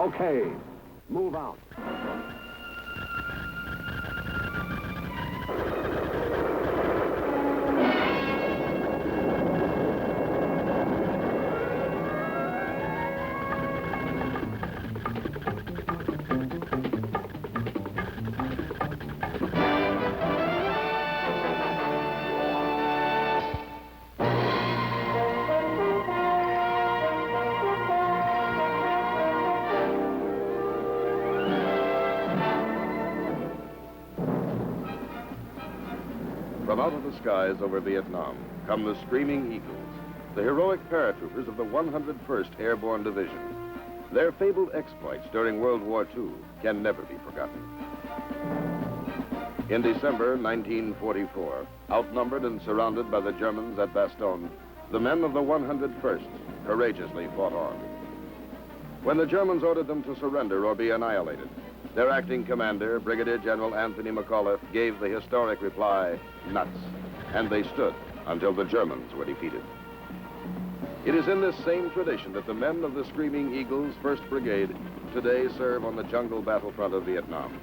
Okay, move out. From out of the skies over Vietnam come the Screaming Eagles, the heroic paratroopers of the 101st Airborne Division. Their fabled exploits during World War II can never be forgotten. In December 1944, outnumbered and surrounded by the Germans at Bastogne, the men of the 101st courageously fought on. When the Germans ordered them to surrender or be annihilated, their acting commander, Brigadier General Anthony McAuliffe, gave the historic reply, nuts, and they stood until the Germans were defeated. It is in this same tradition that the men of the Screaming Eagles, 1st Brigade, today serve on the jungle battlefront of Vietnam.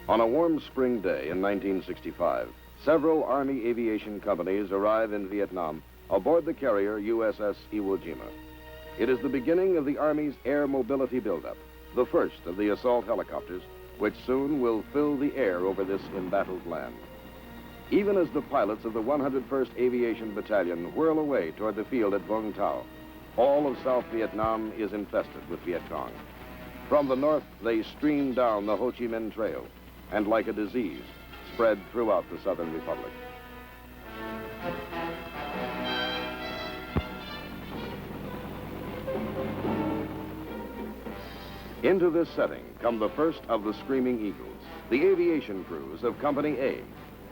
On a warm spring day in 1965, several Army aviation companies arrive in Vietnam aboard the carrier USS Iwo Jima. It is the beginning of the Army's air mobility buildup, the first of the assault helicopters, which soon will fill the air over this embattled land. Even as the pilots of the 101st Aviation Battalion whirl away toward the field at Vung Tau, all of South Vietnam is infested with Viet Cong. From the north, they stream down the Ho Chi Minh Trail, and like a disease, spread throughout the Southern Republic. Into this setting come the first of the Screaming Eagles, the aviation crews of Company A,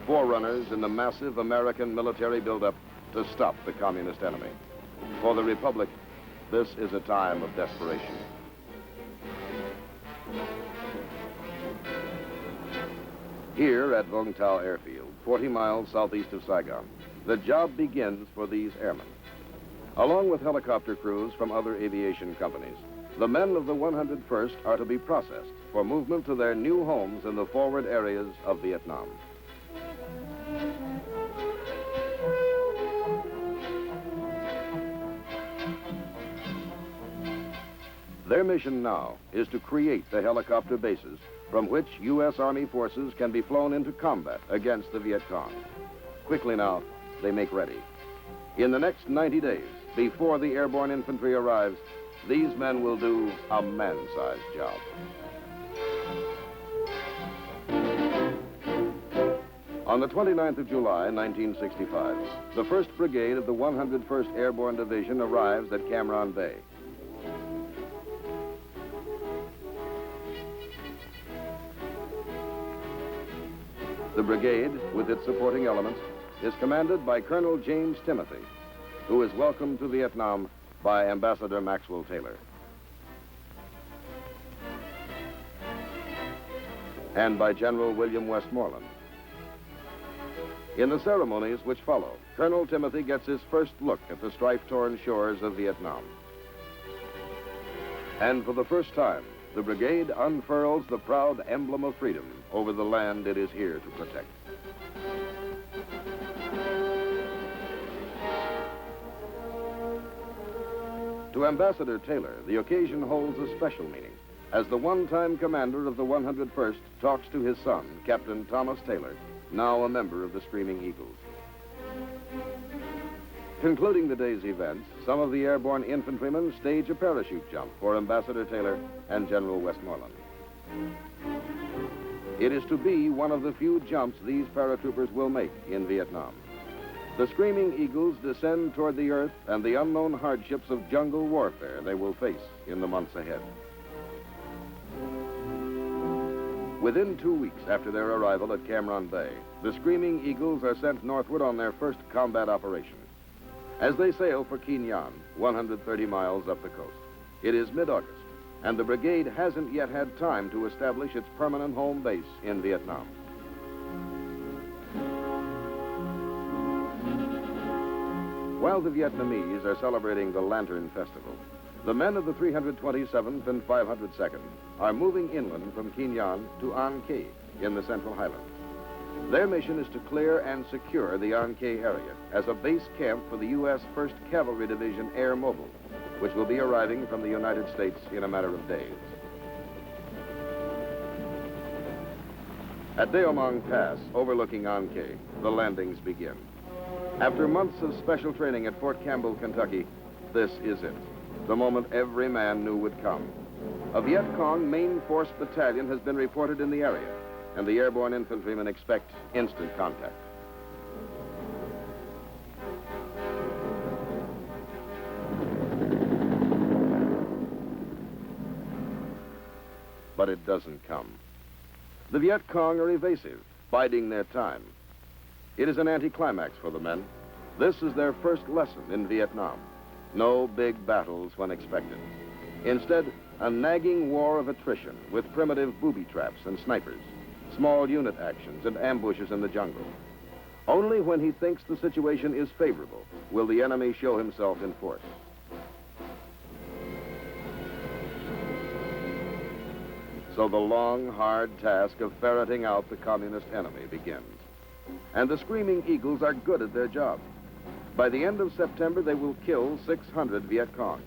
forerunners in the massive American military buildup to stop the communist enemy. For the Republic, this is a time of desperation. Here at Vung Tau Airfield, 40 miles southeast of Saigon, the job begins for these airmen. Along with helicopter crews from other aviation companies, the men of the 101st are to be processed for movement to their new homes in the forward areas of Vietnam. Their mission now is to create the helicopter bases from which U.S. Army forces can be flown into combat against the Viet Cong. Quickly now, they make ready. In the next 90 days, before the airborne infantry arrives, these men will do a man-sized job. On the 29th of July, 1965, the 1st Brigade of the 101st Airborne Division arrives at Cam Ranh Bay. The brigade, with its supporting elements, is commanded by Colonel James Timothy, who is welcomed to Vietnam by Ambassador Maxwell Taylor. And by General William Westmoreland. In the ceremonies which follow, Colonel Timothy gets his first look at the strife-torn shores of Vietnam. And for the first time, the brigade unfurls the proud emblem of freedom over the land it is here to protect. To Ambassador Taylor, the occasion holds a special meaning, as the one-time commander of the 101st talks to his son, Captain Thomas Taylor, now a member of the Screaming Eagles. Concluding the day's events, some of the airborne infantrymen stage a parachute jump for Ambassador Taylor and General Westmoreland. It is to be one of the few jumps these paratroopers will make in Vietnam. The Screaming Eagles descend toward the earth and the unknown hardships of jungle warfare they will face in the months ahead. Within 2 weeks after their arrival at Cam Ranh Bay, the Screaming Eagles are sent northward on their first combat operation. As they sail for Qui Nhon, 130 miles up the coast, It is mid-August, and the brigade hasn't yet had time to establish its permanent home base in Vietnam. While the Vietnamese are celebrating the Lantern Festival, the men of the 327th and 502nd are moving inland from Quien Nhân to An Khê in the Central Highlands. Their mission is to clear and secure the An Khê area as a base camp for the U.S. 1st Cavalry Division Air Mobile, which will be arriving from the United States in a matter of days. At Deo Mang Pass, overlooking An Khê, the landings begin. After months of special training at Fort Campbell, Kentucky, this is it, the moment every man knew would come. A Viet Cong main force battalion has been reported in the area, and the airborne infantrymen expect instant contact. But it doesn't come. The Viet Cong are evasive, biding their time. It is an anticlimax for the men. This is their first lesson in Vietnam. No big battles when expected. Instead, a nagging war of attrition with primitive booby traps and snipers, small unit actions and ambushes in the jungle. Only when he thinks the situation is favorable will the enemy show himself in force. So the long, hard task of ferreting out the communist enemy begins. And the Screaming Eagles are good at their job. By the end of September, they will kill 600 Viet Cong.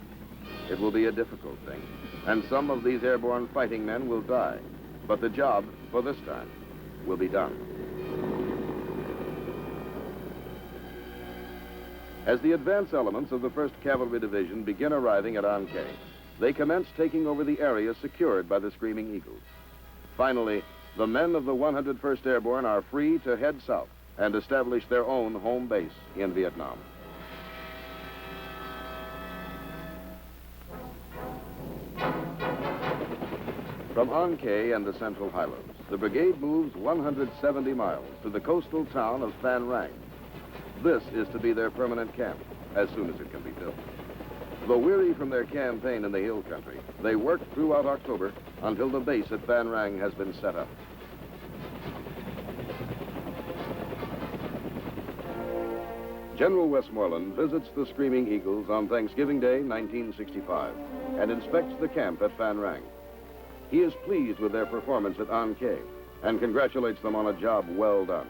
It will be a difficult thing, and some of these airborne fighting men will die. But the job, for this time, will be done. As the advance elements of the 1st Cavalry Division begin arriving at An Khê, they commence taking over the area secured by the Screaming Eagles. Finally, the men of the 101st Airborne are free to head south and establish their own home base in Vietnam. From An Khê and the Central Highlands, the brigade moves 170 miles to the coastal town of Phan Rang. This is to be their permanent camp, as soon as it can be built. Though weary from their campaign in the hill country, they work throughout October until the base at Phan Rang has been set up. General Westmoreland visits the Screaming Eagles on Thanksgiving Day, 1965, and inspects the camp at Phan Rang. He is pleased with their performance at An Khê and congratulates them on a job well done.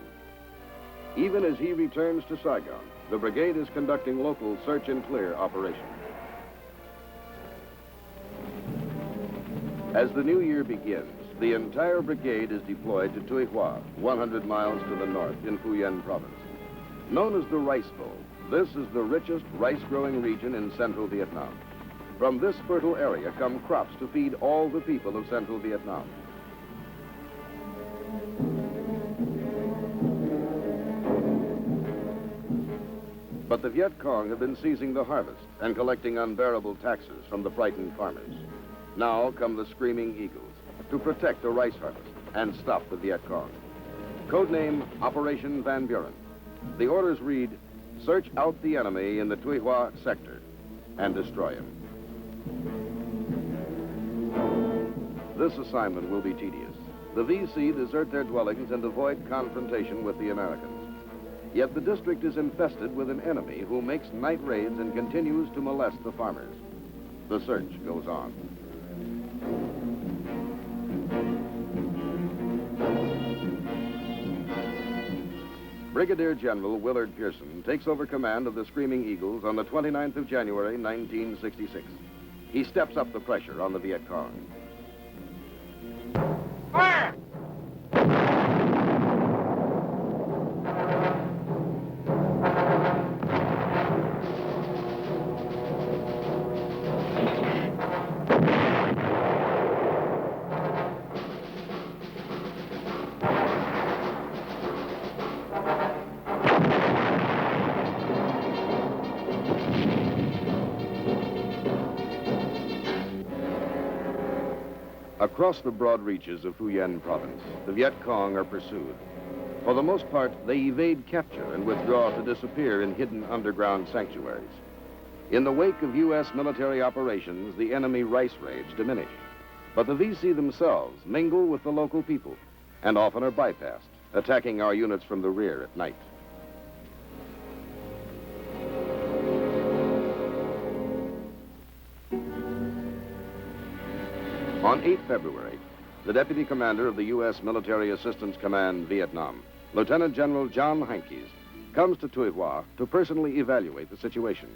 Even as he returns to Saigon, the brigade is conducting local search and clear operations. As the new year begins, the entire brigade is deployed to Tuy Hoa, 100 miles to the north in Phu Yen province. Known as the Rice Bowl, this is the richest rice-growing region in central Vietnam. From this fertile area come crops to feed all the people of central Vietnam. But the Viet Cong have been seizing the harvest and collecting unbearable taxes from the frightened farmers. Now come the Screaming Eagles to protect the rice harvest and stop the Viet Cong. Codename Operation Van Buren. The orders read, search out the enemy in the Tuy Hoa sector and destroy him. This assignment will be tedious. The VC desert their dwellings and avoid confrontation with the Americans. Yet the district is infested with an enemy who makes night raids and continues to molest the farmers. The search goes on. Brigadier General Willard Pearson takes over command of the Screaming Eagles on the 29th of January, 1966. He steps up the pressure on the Viet Cong. Fire! Across the broad reaches of Phu Yen province, the Viet Cong are pursued. For the most part, they evade capture and withdraw to disappear in hidden underground sanctuaries. In the wake of U.S. military operations, the enemy rice raids diminish. But the VC themselves mingle with the local people and often are bypassed, attacking our units from the rear at night. On 8 February, the Deputy Commander of the U.S. Military Assistance Command, Vietnam, Lieutenant General John Hankes, comes to Tuy Hoa to personally evaluate the situation.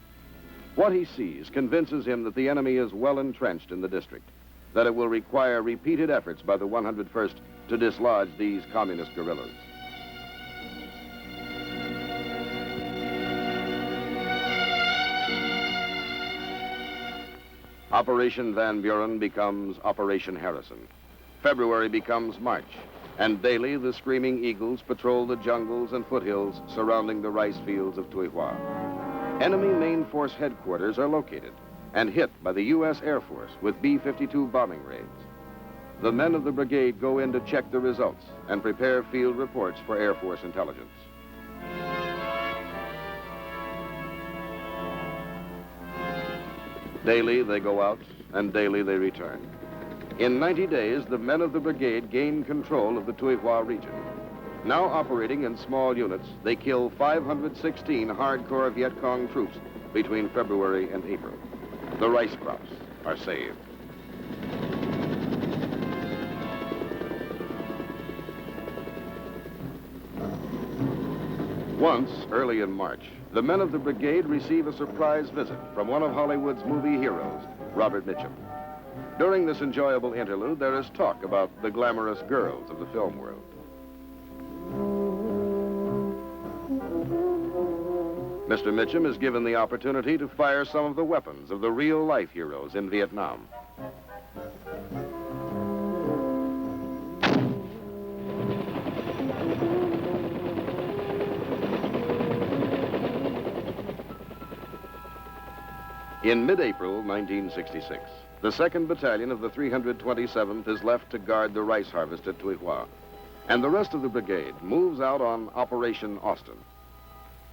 What he sees convinces him that the enemy is well entrenched in the district, that it will require repeated efforts by the 101st to dislodge these communist guerrillas. Operation Van Buren becomes Operation Harrison. February becomes March, and daily the Screaming Eagles patrol the jungles and foothills surrounding the rice fields of Tuy Hoa. Enemy main force headquarters are located and hit by the U.S. Air Force with B-52 bombing raids. The men of the brigade go in to check the results and prepare field reports for Air Force intelligence. Daily they go out, and daily they return. In 90 days, the men of the brigade gain control of the Tuy Hoa region. Now operating in small units, they kill 516 hardcore Viet Cong troops between February and April. The rice crops are saved. Once, early in March, the men of the brigade receive a surprise visit from one of Hollywood's movie heroes, Robert Mitchum. During this enjoyable interlude, there is talk about the glamorous girls of the film world. Mr. Mitchum is given the opportunity to fire some of the weapons of the real-life heroes in Vietnam. In mid-April 1966, the 2nd Battalion of the 327th is left to guard the rice harvest at Tuy Hoa, and the rest of the brigade moves out on Operation Austin.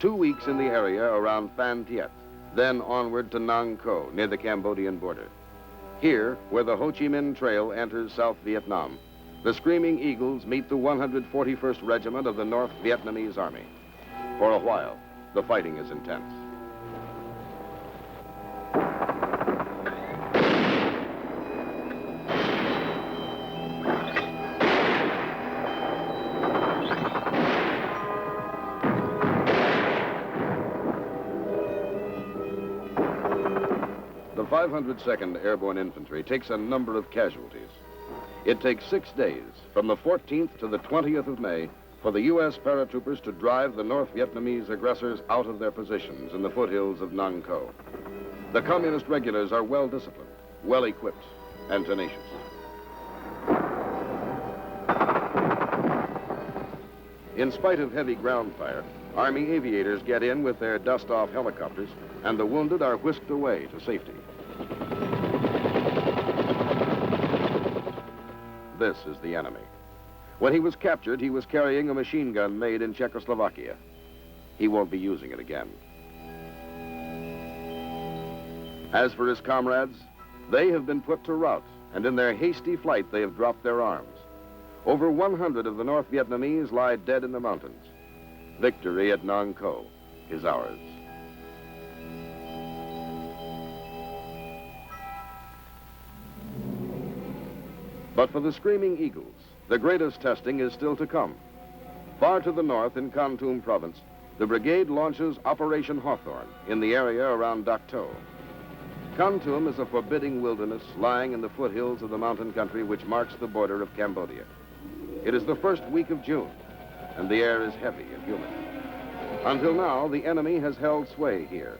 2 weeks in the area around Phan Thiet, then onward to Nang Co, near the Cambodian border. Here, where the Ho Chi Minh Trail enters South Vietnam, the Screaming Eagles meet the 141st Regiment of the North Vietnamese Army. For a while, the fighting is intense. The 502nd Airborne Infantry takes a number of casualties. It takes 6 days, from the 14th to the 20th of May, for the U.S. paratroopers to drive the North Vietnamese aggressors out of their positions in the foothills of Nang Co. The communist regulars are well disciplined, well equipped, and tenacious. In spite of heavy ground fire, Army aviators get in with their dust-off helicopters, and the wounded are whisked away to safety. This is the enemy. When he was captured, he was carrying a machine gun made in Czechoslovakia. He won't be using it again. As for his comrades, they have been put to rout, and in their hasty flight, they have dropped their arms. Over 100 of the North Vietnamese lie dead in the mountains. Victory at Nang Co is ours. But for the Screaming Eagles, the greatest testing is still to come. Far to the north in Kon Tum province, the brigade launches Operation Hawthorne in the area around Dak To. Kon Tum is a forbidding wilderness lying in the foothills of the mountain country which marks the border of Cambodia. It is the first week of June, and the air is heavy and humid. Until now, the enemy has held sway here.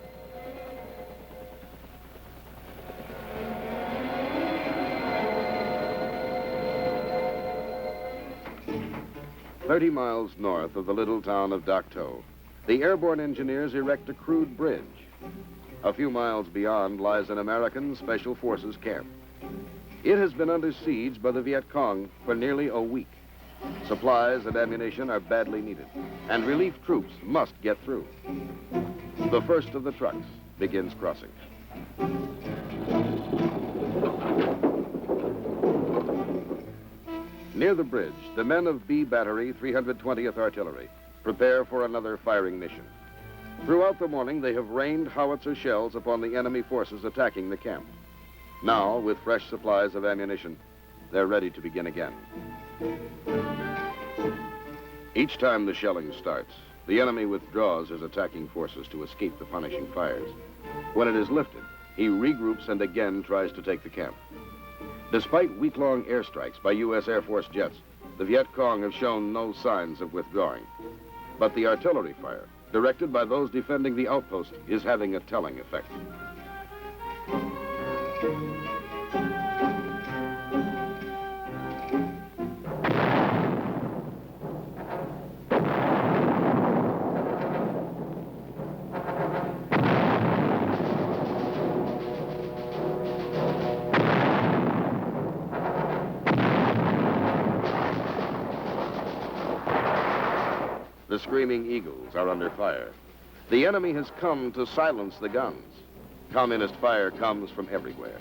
"30 miles north of the little town of Dak To, the airborne engineers erect a crude bridge. A few miles beyond lies an American Special Forces camp. It has been under siege by the Viet Cong for nearly a week. Supplies and ammunition are badly needed, and relief troops must get through. The first of the trucks, begins crossing. Near the bridge, the men of B Battery, 320th Artillery, prepare for another firing mission. Throughout the morning, they have rained howitzer shells upon the enemy forces attacking the camp. Now, with fresh supplies of ammunition, they're ready to begin again. Each time the shelling starts, the enemy withdraws his attacking forces to escape the punishing fires. When it is lifted, he regroups and again tries to take the camp. Despite week-long airstrikes by U.S. Air Force jets, the Viet Cong have shown no signs of withdrawing. But the artillery fire, directed by those defending the outpost, is having a telling effect. The screaming eagles are under fire. The enemy has come to silence the guns. Communist fire comes from everywhere.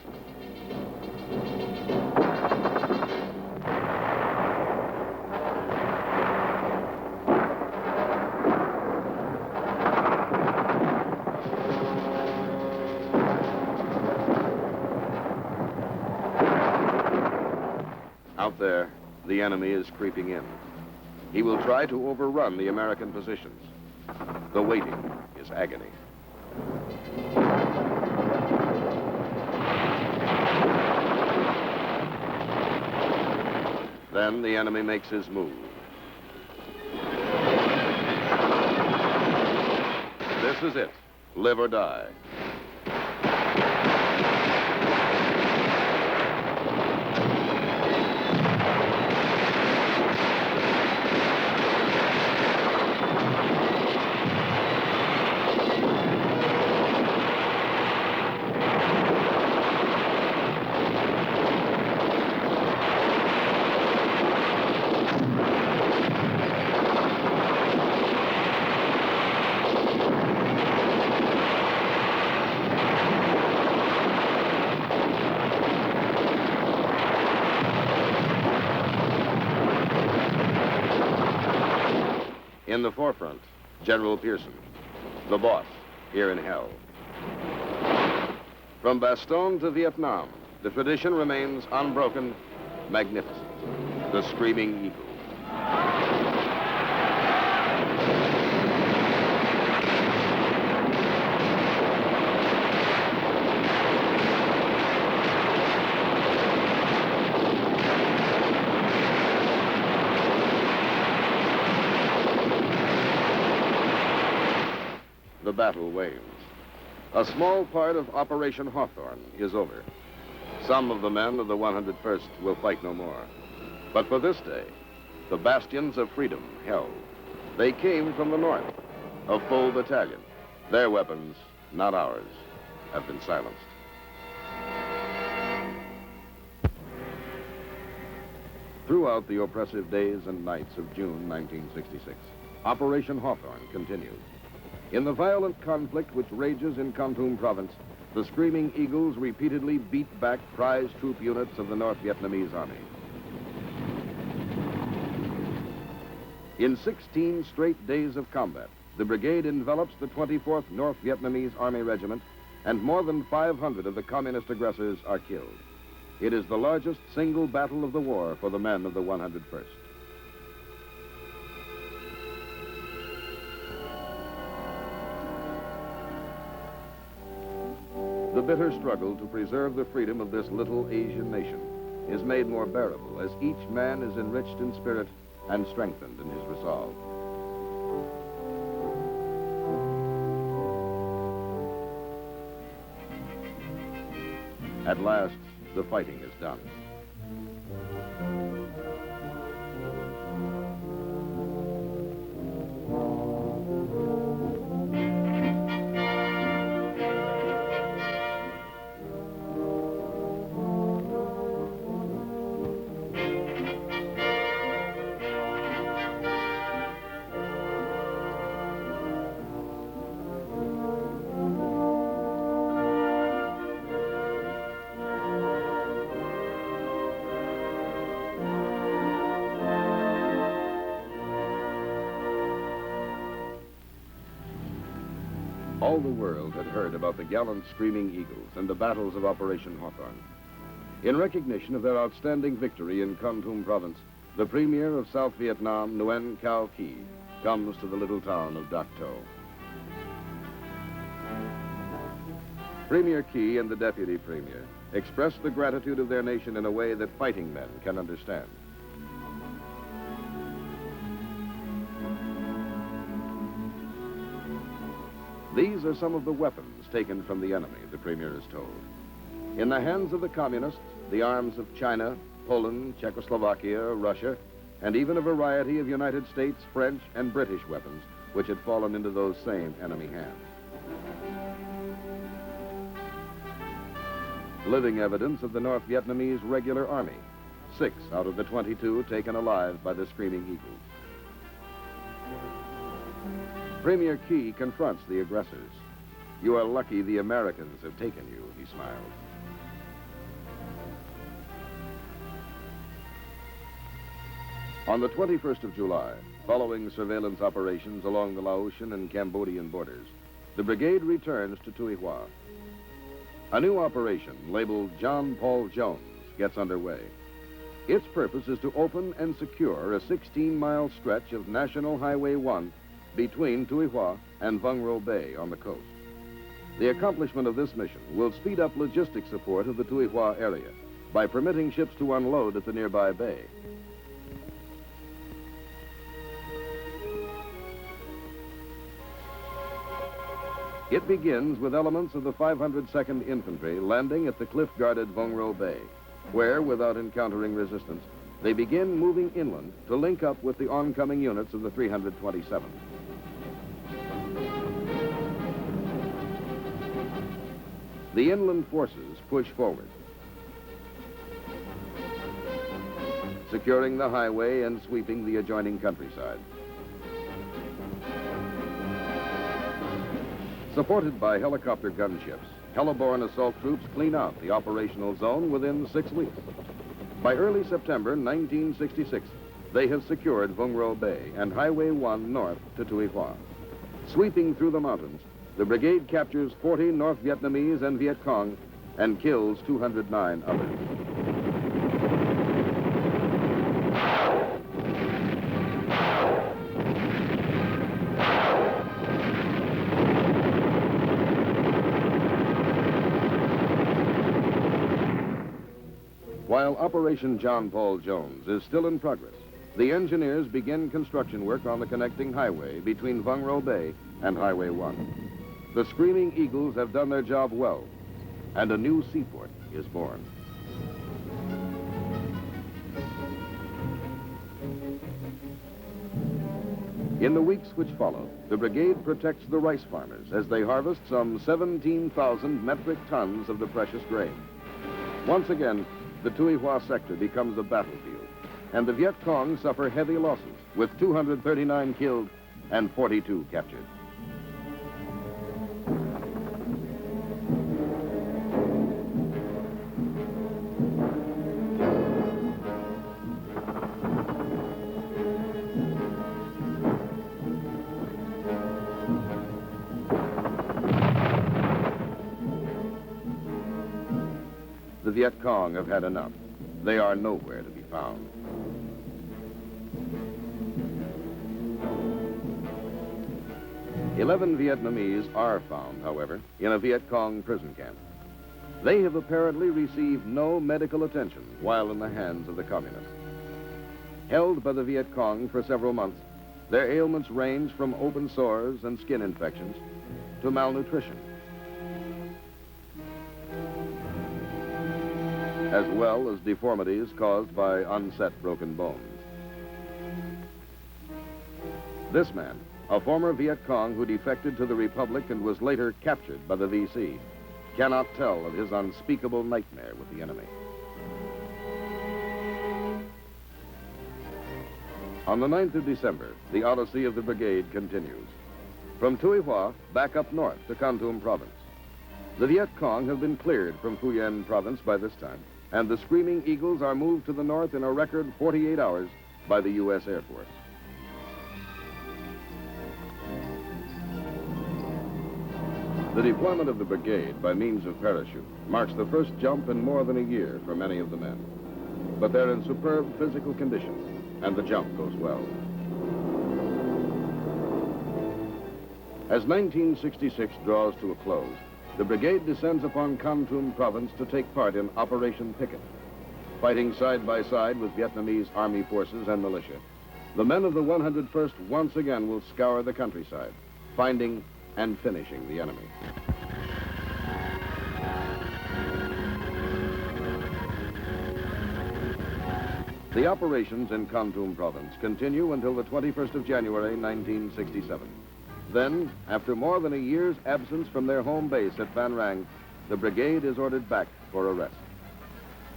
Out there, the enemy is creeping in. He will try to overrun the American positions. The waiting is agony. Then the enemy makes his move. This is it, live or die. In the forefront, General Pearson, the boss, here in hell. From Bastogne to Vietnam, the tradition remains unbroken, magnificent. The Screaming Eagle. The battle wanes. A small part of Operation Hawthorne is over. Some of the men of the 101st will fight no more. But for this day, the bastions of freedom held. They came from the north, a full battalion. Their weapons, not ours, have been silenced. Throughout the oppressive days and nights of June 1966, Operation Hawthorne continued. In the violent conflict which rages in Kon Tum province, the Screaming Eagles repeatedly beat back prize troop units of the North Vietnamese Army. In 16 straight days of combat, the brigade envelops the 24th North Vietnamese Army Regiment, and more than 500 of the communist aggressors are killed. It is the largest single battle of the war for the men of the 101st. The bitter struggle to preserve the freedom of this little Asian nation is made more bearable as each man is enriched in spirit and strengthened in his resolve. At last, the fighting is done. All the world had heard about the gallant Screaming Eagles and the battles of Operation Hawthorne. In recognition of their outstanding victory in Kon Tum province, the premier of South Vietnam, Nguyen Cao Ky, comes to the little town of Dak To. Premier Ky and the deputy premier expressed the gratitude of their nation in a way that fighting men can understand. These are some of the weapons taken from the enemy, the premier is told. In the hands of the communists, the arms of China, Poland, Czechoslovakia, Russia, and even a variety of United States, French, and British weapons, which had fallen into those same enemy hands. Living evidence of the North Vietnamese regular army, 6 out of the 22 taken alive by the Screaming Eagles. Premier Ky confronts the aggressors. "You are lucky the Americans have taken you," he smiled. On the 21st of July, following surveillance operations along the Laotian and Cambodian borders, the brigade returns to Tuy Hoa. A new operation labeled John Paul Jones gets underway. Its purpose is to open and secure a 16-mile stretch of National Highway 1 between Tuy Hoa and Vung Ro Bay on the coast. The accomplishment of this mission will speed up logistic support of the Tuy Hoa area by permitting ships to unload at the nearby bay. It begins with elements of the 502nd Infantry landing at the cliff-guarded Vung Ro Bay, where, without encountering resistance, they begin moving inland to link up with the oncoming units of the 327th. The inland forces push forward, securing the highway and sweeping the adjoining countryside. Supported by helicopter gunships, heliborne assault troops clean out the operational zone within 6 weeks. By early September 1966, they have secured Vung Ro Bay and Highway 1 north to Tuy Hoa. Sweeping through the mountains, the brigade captures 40 North Vietnamese and Viet Cong and kills 209 others. While Operation John Paul Jones is still in progress, the engineers begin construction work on the connecting highway between Vung Ro Bay and Highway 1. The Screaming Eagles have done their job well, and a new seaport is born. In the weeks which follow, the brigade protects the rice farmers as they harvest some 17,000 metric tons of the precious grain. Once again, the Tuy Hoa sector becomes a battlefield, and the Viet Cong suffer heavy losses, with 239 killed and 42 captured. The Viet Cong have had enough. They are nowhere to be found. "11 Vietnamese are found, however, in a Viet Cong prison camp. They have apparently received no medical attention while in the hands of the communists. Held by the Viet Cong for several months, their ailments range from open sores and skin infections to malnutrition, as well as deformities caused by unset broken bones. This man, a former Viet Cong who defected to the Republic and was later captured by the VC, cannot tell of his unspeakable nightmare with the enemy. On the 9th of December, the odyssey of the brigade continues. From Tuy Hoa, back up north to Kon Tum province. The Viet Cong have been cleared from Phu Yen province by this time, and the Screaming Eagles are moved to the north in a record 48 hours by the U.S. Air Force. The deployment of the brigade by means of parachute marks the first jump in more than a year for many of the men. But they're in superb physical condition, and the jump goes well. As 1966 draws to a close, the brigade descends upon Kon Tum province to take part in Operation Picket. Fighting side by side with Vietnamese army forces and militia, the men of the 101st once again will scour the countryside, finding and finishing the enemy. The operations in Kon Tum province continue until the 21st of January, 1967. Then, after more than a year's absence from their home base at Van Rang, the brigade is ordered back for a rest.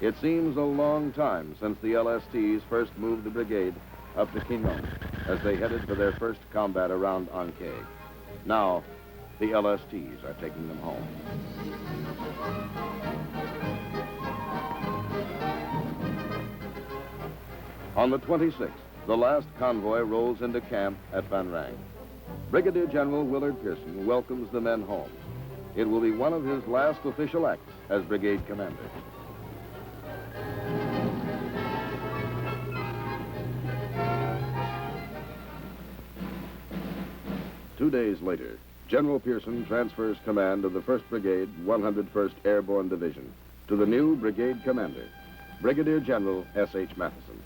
It seems a long time since the LSTs first moved the brigade up to Quignon as they headed for their first combat around An Khê. Now, the LSTs are taking them home. On the 26th, the last convoy rolls into camp at Van Rang. Brigadier General Willard Pearson welcomes the men home. It will be one of his last official acts as brigade commander. Two days later, General Pearson transfers command of the 1st Brigade, 101st Airborne Division to the new brigade commander, Brigadier General S.H. Matheson.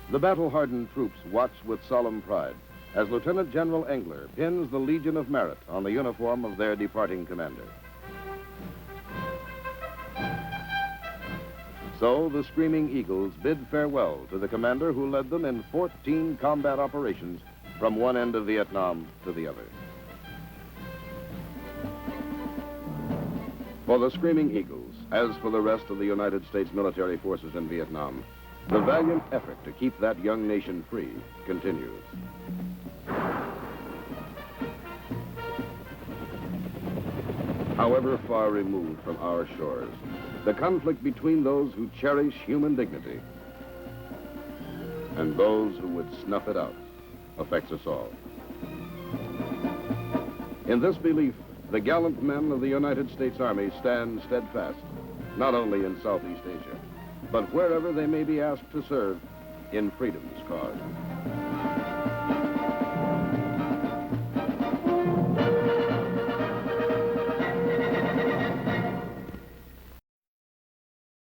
The battle-hardened troops watch with solemn pride as Lieutenant General Engler pins the Legion of Merit on the uniform of their departing commander. So the Screaming Eagles bid farewell to the commander who led them in 14 combat operations from one end of Vietnam to the other. For the Screaming Eagles, as for the rest of the United States military forces in Vietnam, the valiant effort to keep that young nation free continues. However far removed from our shores, the conflict between those who cherish human dignity and those who would snuff it out affects us all. In this belief, the gallant men of the United States Army stand steadfast, not only in Southeast Asia, but wherever they may be asked to serve in freedom's cause.